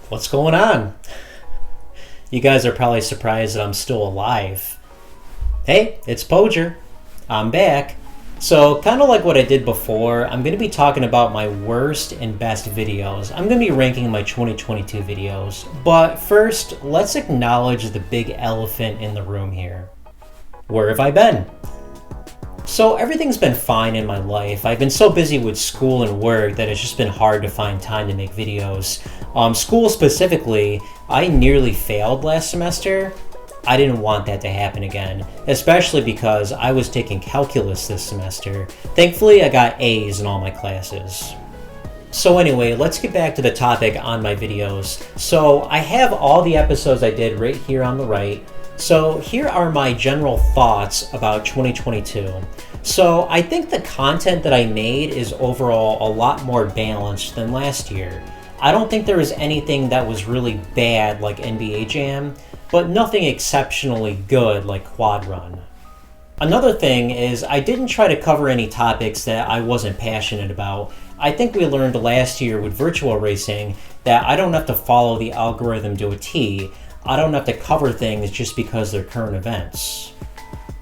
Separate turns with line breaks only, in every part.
What's going on? You guys are probably surprised that I'm still alive. Hey, it's Poacher. I'm back. So, kind of like what I did before, I'm going to be talking about my worst and best videos. I'm going to be ranking my 2022 videos. But first, let's acknowledge the big elephant in the room here. Where have I been? So everything's been fine in my life. I've been so busy with school and work that it's just been hard to find time to make videos. School specifically, I nearly failed last semester. I didn't want that to happen again, especially because I was taking calculus this semester. Thankfully, I got A's in all my classes. So anyway, let's get back to the topic on my videos. So I have all the episodes I did right here on the right. So here are my general thoughts about 2022. So I think the content that I made is overall a lot more balanced than last year. I don't think there was anything that was really bad like NBA Jam, but nothing exceptionally good like Quad Run. Another thing is I didn't try to cover any topics that I wasn't passionate about. I think we learned last year with virtual racing that I don't have to follow the algorithm to a T. I don't have to cover things just because they're current events.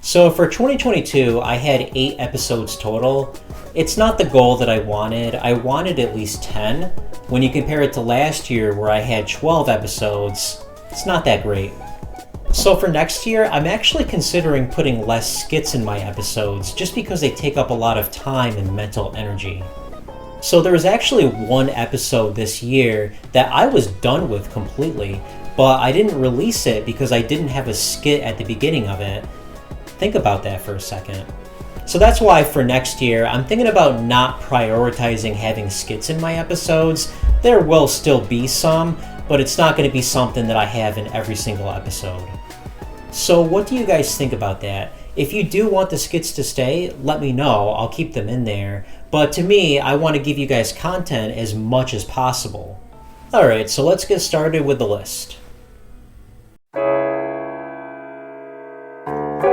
So for 2022, I had 8 episodes total. It's not the goal that I wanted. I wanted at least 10. When you compare it to last year where I had 12 episodes, it's not that great. So for next year, I'm actually considering putting less skits in my episodes just because they take up a lot of time and mental energy. So there was actually one episode this year that I was done with completely, but I didn't release it because I didn't have a skit at the beginning of it. Think about that for a second. So that's why for next year, I'm thinking about not prioritizing having skits in my episodes. There will still be some, but it's not going to be something that I have in every single episode. So what do you guys think about that? If you do want the skits to stay, let me know. I'll keep them in there. But to me, I want to give you guys content as much as possible. Alright, so let's get started with the list.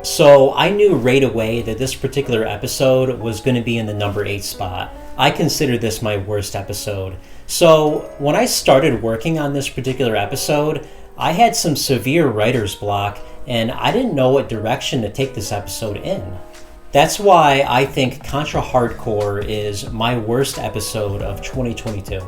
So I knew right away that this particular episode was going to be in the number 8 spot. I consider this my worst episode. So when I started working on this particular episode, I had some severe writer's block and I didn't know what direction to take this episode in. That's why I think Contra Hardcore is my worst episode of 2022.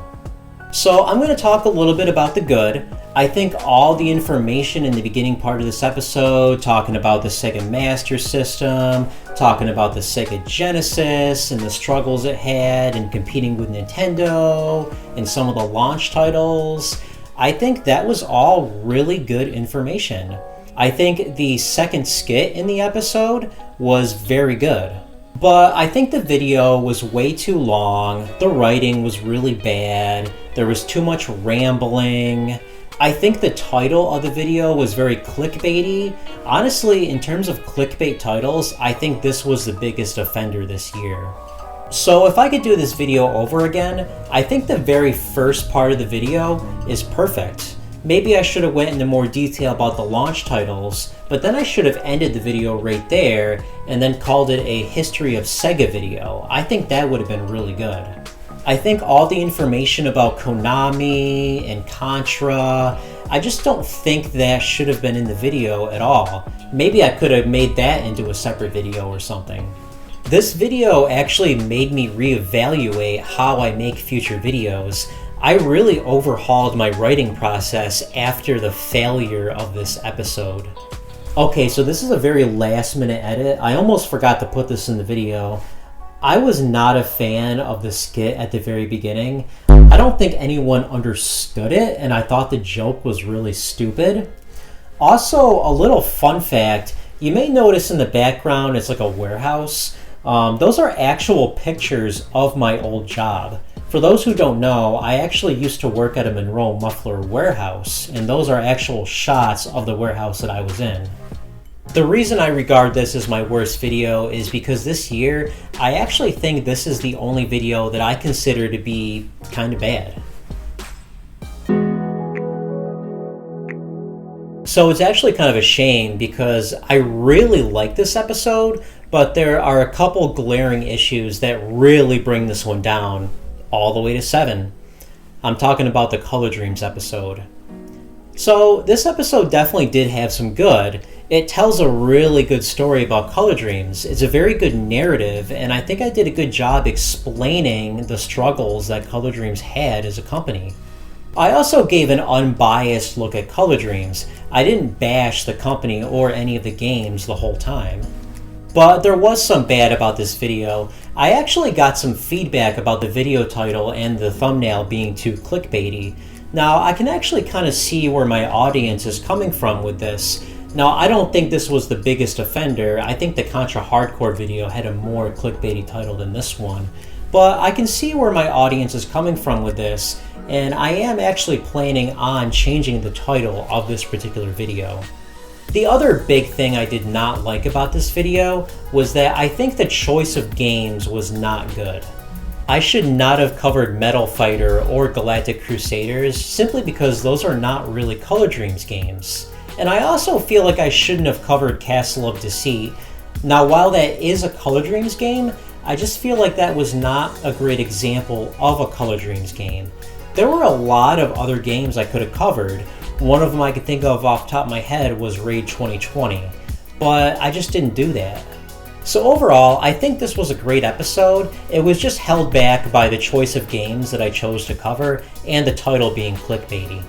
So I'm going to talk a little bit about the good. I think all the information in the beginning part of this episode, talking about the Sega Master System, talking about the Sega Genesis and the struggles it had in competing with Nintendo and some of the launch titles, I think that was all really good information. I think the second skit in the episode was very good. But I think the video was way too long, the writing was really bad, there was too much rambling. I think the title of the video was very clickbaity. Honestly, in terms of clickbait titles, I think this was the biggest offender this year. So if I could do this video over again, I think the very first part of the video is perfect. Maybe I should have went into more detail about the launch titles, but then I should have ended the video right there and then called it a History of Sega video. I think that would have been really good. I think all the information about Konami and Contra, I just don't think that should have been in the video at all. Maybe I could have made that into a separate video or something. This video actually made me reevaluate how I make future videos. I really overhauled my writing process after the failure of this episode. Okay, so this is a very last minute edit. I almost forgot to put this in the video. I was not a fan of the skit at the very beginning. I don't think anyone understood it, and I thought the joke was really stupid. Also, a little fun fact, you may notice in the background it's like a warehouse. Those are actual pictures of my old job. For those who don't know, I actually used to work at a Monroe muffler warehouse, and those are actual shots of the warehouse that I was in. The reason I regard this as my worst video is because this year, I actually think this is the only video that I consider to be kind of bad. So it's actually kind of a shame because I really like this episode, but there are a couple glaring issues that really bring this one down all the way to 7. I'm talking about the Color Dreams episode. So this episode definitely did have some good. It tells a really good story about Color Dreams. It's a very good narrative, and I think I did a good job explaining the struggles that Color Dreams had as a company. I also gave an unbiased look at Color Dreams. I didn't bash the company or any of the games the whole time. But there was some bad about this video. I actually got some feedback about the video title and the thumbnail being too clickbaity. Now, I can actually kind of see where my audience is coming from with this. Now, I don't think this was the biggest offender. I think the Contra Hardcore video had a more clickbaity title than this one. But I can see where my audience is coming from with this, and I am actually planning on changing the title of this particular video. The other big thing I did not like about this video was that I think the choice of games was not good. I should not have covered Metal Fighter or Galactic Crusaders simply because those are not really Color Dreams games. And I also feel like I shouldn't have covered Castle of Deceit. Now, while that is a Color Dreams game, I just feel like that was not a great example of a Color Dreams game. There were a lot of other games I could have covered. One of them I could think of off the top of my head was Raid 2020, but I just didn't do that. So overall, I think this was a great episode. It was just held back by the choice of games that I chose to cover and the title being clickbaity.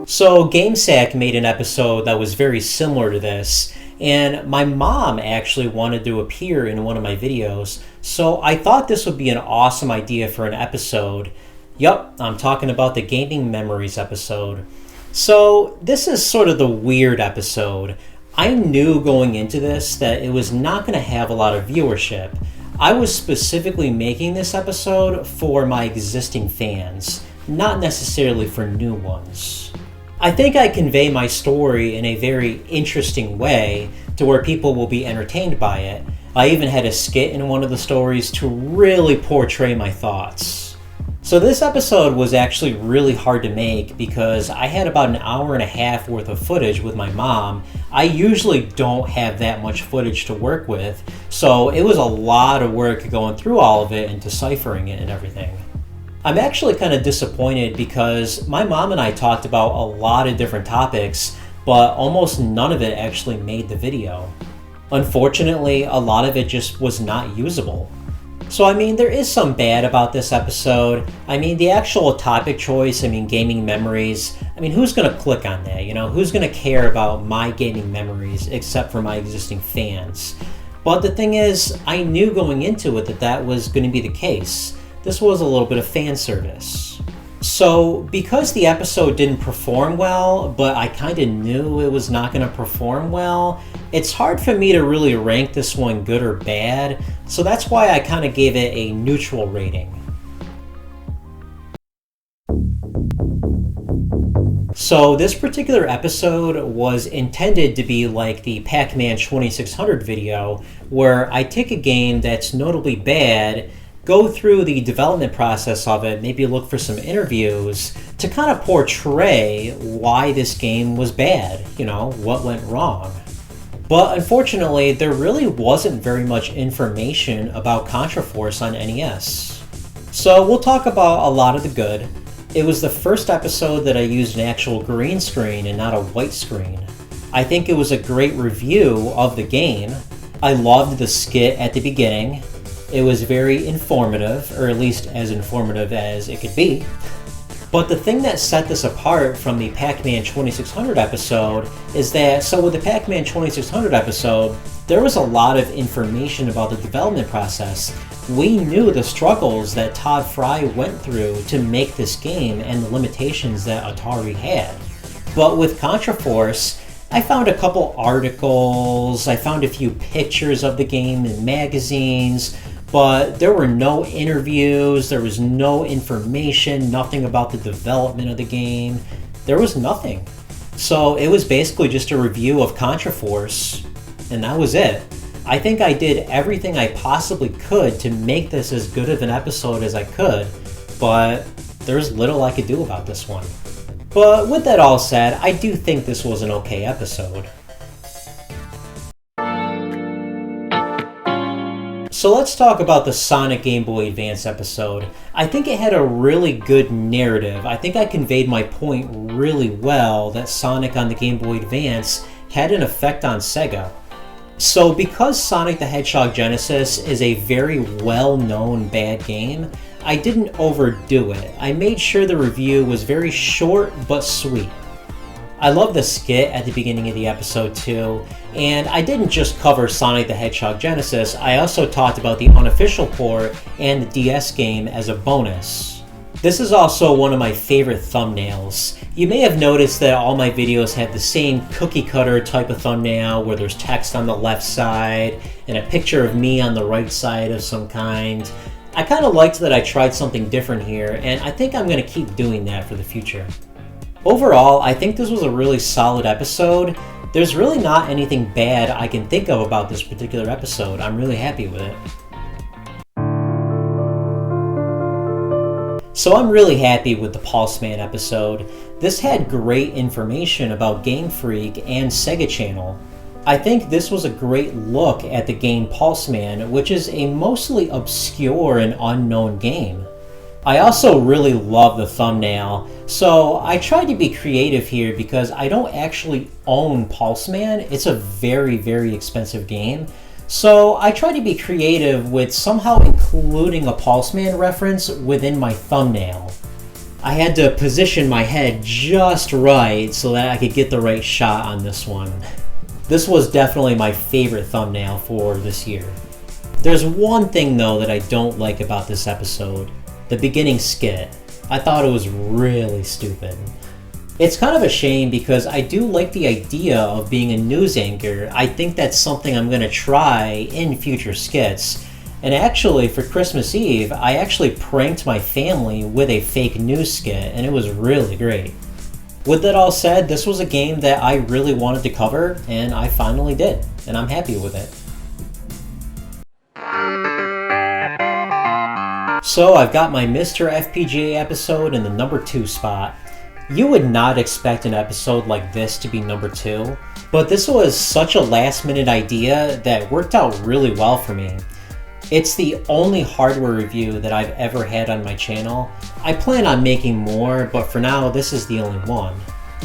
So GameSack made an episode that was very similar to this, and my mom actually wanted to appear in one of my videos, so I thought this would be an awesome idea for an episode. Yup, I'm talking about the Gaming Memories episode. So this is sort of the weird episode. I knew going into this that it was not going to have a lot of viewership. I was specifically making this episode for my existing fans, not necessarily for new ones. I think I convey my story in a very interesting way to where people will be entertained by it. I even had a skit in one of the stories to really portray my thoughts. So this episode was actually really hard to make because I had about an hour and a half worth of footage with my mom. I usually don't have that much footage to work with, so it was a lot of work going through all of it and deciphering it and everything. I'm actually kind of disappointed because my mom and I talked about a lot of different topics, but almost none of it actually made the video. Unfortunately, a lot of it just was not usable. So I mean, there is some bad about this episode. I mean, the actual topic choice, gaming memories. Who's gonna click on that? Who's gonna care about my gaming memories except for my existing fans? But the thing is, I knew going into it that that was gonna be the case. This was a little bit of fan service. So because the episode didn't perform well, but I kind of knew it was not going to perform well, it's hard for me to really rank this one good or bad, so that's why I kind of gave it a neutral rating. So this particular episode was intended to be like the Pac-Man 2600 video, where I take a game that's notably bad, go through the development process of it, maybe look for some interviews to kind of portray why this game was bad, what went wrong. But unfortunately, there really wasn't very much information about Contraforce on NES. So we'll talk about a lot of the good. It was the first episode that I used an actual green screen and not a white screen. I think it was a great review of the game. I loved the skit at the beginning. It was very informative, or at least as informative as it could be. But the thing that set this apart from the Pac-Man 2600 episode is that, so with the Pac-Man 2600 episode, there was a lot of information about the development process. We knew the struggles that Todd Fry went through to make this game and the limitations that Atari had. But with Contraforce, I found a couple articles, I found a few pictures of the game in magazines, but there were no interviews, there was no information, nothing about the development of the game. There was nothing. So it was basically just a review of Contraforce, and that was it. I think I did everything I possibly could to make this as good of an episode as I could, but there's little I could do about this one. But with that all said, I do think this was an okay episode. So let's talk about the Sonic Game Boy Advance episode. I think it had a really good narrative. I think I conveyed my point really well that Sonic on the Game Boy Advance had an effect on Sega. So because Sonic the Hedgehog Genesis is a very well-known bad game, I didn't overdo it. I made sure the review was very short but sweet. I love the skit at the beginning of the episode too, and I didn't just cover Sonic the Hedgehog Genesis, I also talked about the unofficial port and the DS game as a bonus. This is also one of my favorite thumbnails. You may have noticed that all my videos have the same cookie cutter type of thumbnail where there's text on the left side and a picture of me on the right side of some kind. I kind of liked that I tried something different here, and I think I'm going to keep doing that for the future. Overall, I think this was a really solid episode. There's really not anything bad I can think of about this particular episode. I'm really happy with it. So I'm really happy with the Pulse Man episode. This had great information about Game Freak and Sega Channel. I think this was a great look at the game Pulse Man, which is a mostly obscure and unknown game. I also really love the thumbnail, so I tried to be creative here because I don't actually own Pulse Man. It's a very, very expensive game. So I tried to be creative with somehow including a Pulse Man reference within my thumbnail. I had to position my head just right so that I could get the right shot on this one. This was definitely my favorite thumbnail for this year. There's one thing though that I don't like about this episode. The beginning skit. I thought it was really stupid. It's kind of a shame because I do like the idea of being a news anchor. I think that's something I'm going to try in future skits. And actually, for Christmas Eve, I actually pranked my family with a fake news skit, and it was really great. With that all said, this was a game that I really wanted to cover, and I finally did, and I'm happy with it. So I've got my Mr. FPGA episode in the number 2 spot. You would not expect an episode like this to be number 2, but this was such a last minute idea that worked out really well for me. It's the only hardware review that I've ever had on my channel. I plan on making more, but for now this is the only one.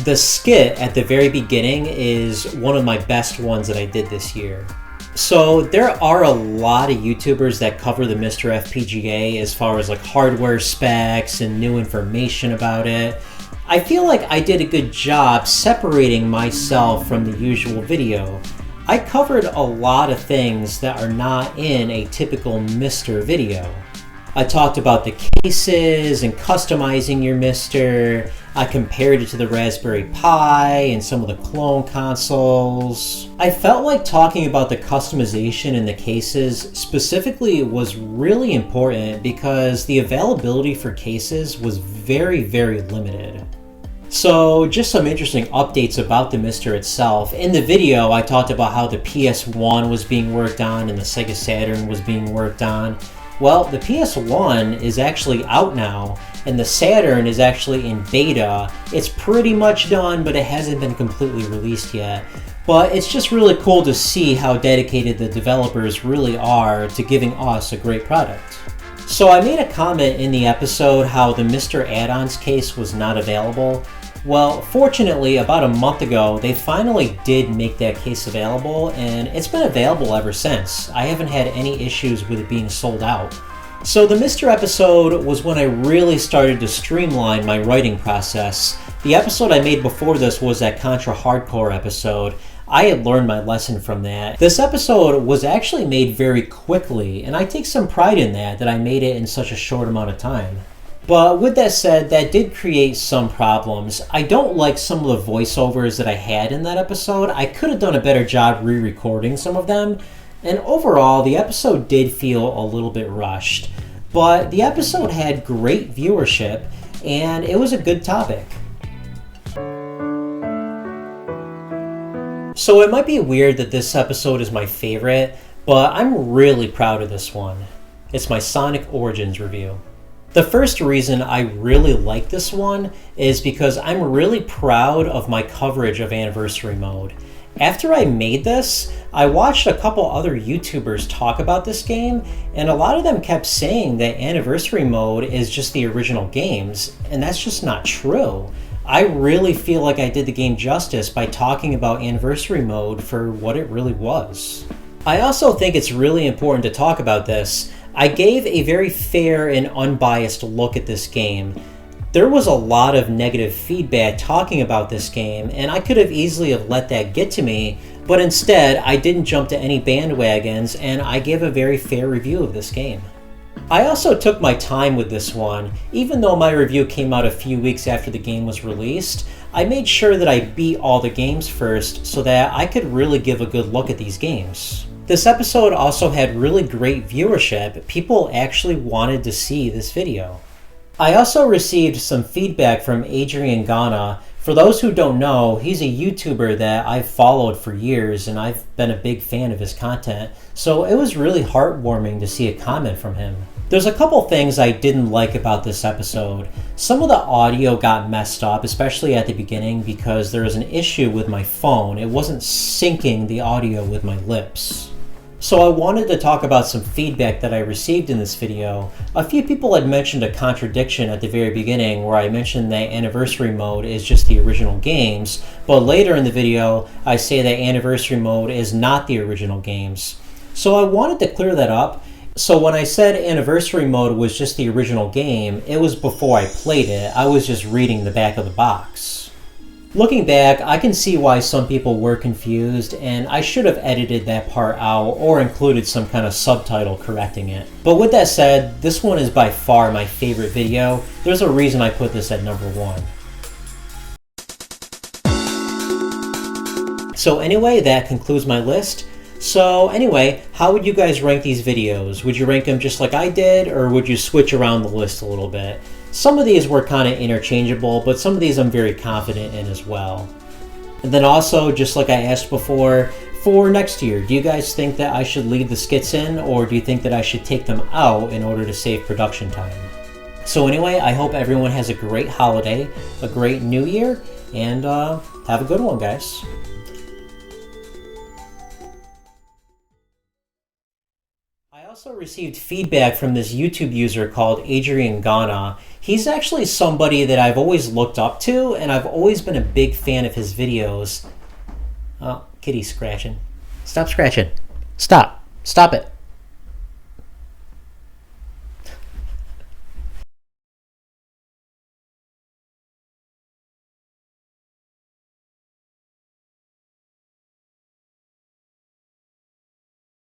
The skit at the very beginning is one of my best ones that I did this year. So there are a lot of YouTubers that cover the Mr. FPGA as far as like hardware specs and new information about it. I feel like I did a good job separating myself from the usual video. I covered a lot of things that are not in a typical Mr. video. I talked about the cases and customizing your Mr. I compared it to the Raspberry Pi and some of the clone consoles. I felt like talking about the customization in the cases specifically was really important because the availability for cases was very, very limited. So just some interesting updates about the Mr. itself. In the video, I talked about how the PS1 was being worked on and the Sega Saturn was being worked on. Well, the PS1 is actually out now, and the Saturn is actually in beta. It's pretty much done, but it hasn't been completely released yet. But it's just really cool to see how dedicated the developers really are to giving us a great product. So I made a comment in the episode how the Mr. Add-ons case was not available. Well, fortunately, about a month ago, they finally did make that case available, and it's been available ever since. I haven't had any issues with it being sold out. So the Mr. episode was when I really started to streamline my writing process. The episode I made before this was that Contra Hardcore episode. I had learned my lesson from that. This episode was actually made very quickly, and I take some pride in that I made it in such a short amount of time. But with that said, that did create some problems. I don't like some of the voiceovers that I had in that episode. I could have done a better job re-recording some of them. And overall, the episode did feel a little bit rushed. But the episode had great viewership, and it was a good topic. So it might be weird that this episode is my favorite, but I'm really proud of this one. It's my Sonic Origins review. The first reason I really like this one is because I'm really proud of my coverage of Anniversary Mode. After I made this, I watched a couple other YouTubers talk about this game, and a lot of them kept saying that Anniversary Mode is just the original games, and that's just not true. I really feel like I did the game justice by talking about Anniversary Mode for what it really was. I also think it's really important to talk about this. I gave a very fair and unbiased look at this game. There was a lot of negative feedback talking about this game, and I could have easily have let that get to me, but instead I didn't jump to any bandwagons and I gave a very fair review of this game. I also took my time with this one. Even though my review came out a few weeks after the game was released, I made sure that I beat all the games first so that I could really give a good look at these games. This episode also had really great viewership. People actually wanted to see this video. I also received some feedback from Adrian Ghana. For those who don't know, he's a YouTuber that I've followed for years and I've been a big fan of his content, so it was really heartwarming to see a comment from him. There's a couple things I didn't like about this episode. Some of the audio got messed up, especially at the beginning, because there was an issue with my phone. It wasn't syncing the audio with my lips. So I wanted to talk about some feedback that I received in this video. A few people had mentioned a contradiction at the very beginning where I mentioned that Anniversary Mode is just the original games, but later in the video I say that Anniversary Mode is not the original games. So I wanted to clear that up. So when I said Anniversary Mode was just the original game, it was before I played it. I was just reading the back of the box. Looking back, I can see why some people were confused, and I should have edited that part out or included some kind of subtitle correcting it. But with that said, this one is by far my favorite video. There's a reason I put this at number 1. So anyway, that concludes my list. So anyway, how would you guys rank these videos? Would you rank them just like I did, or would you switch around the list a little bit? Some of these were kind of interchangeable, but some of these I'm very confident in as well. And then also, just like I asked before, for next year, do you guys think that I should leave the skits in, or do you think that I should take them out in order to save production time? So anyway, I hope everyone has a great holiday, a great new year, and have a good one, guys. I also received feedback from this YouTube user called Adrian Ghana. He's actually somebody that I've always looked up to, and I've always been a big fan of his videos. Oh, kitty's scratching. Stop scratching. Stop. Stop it.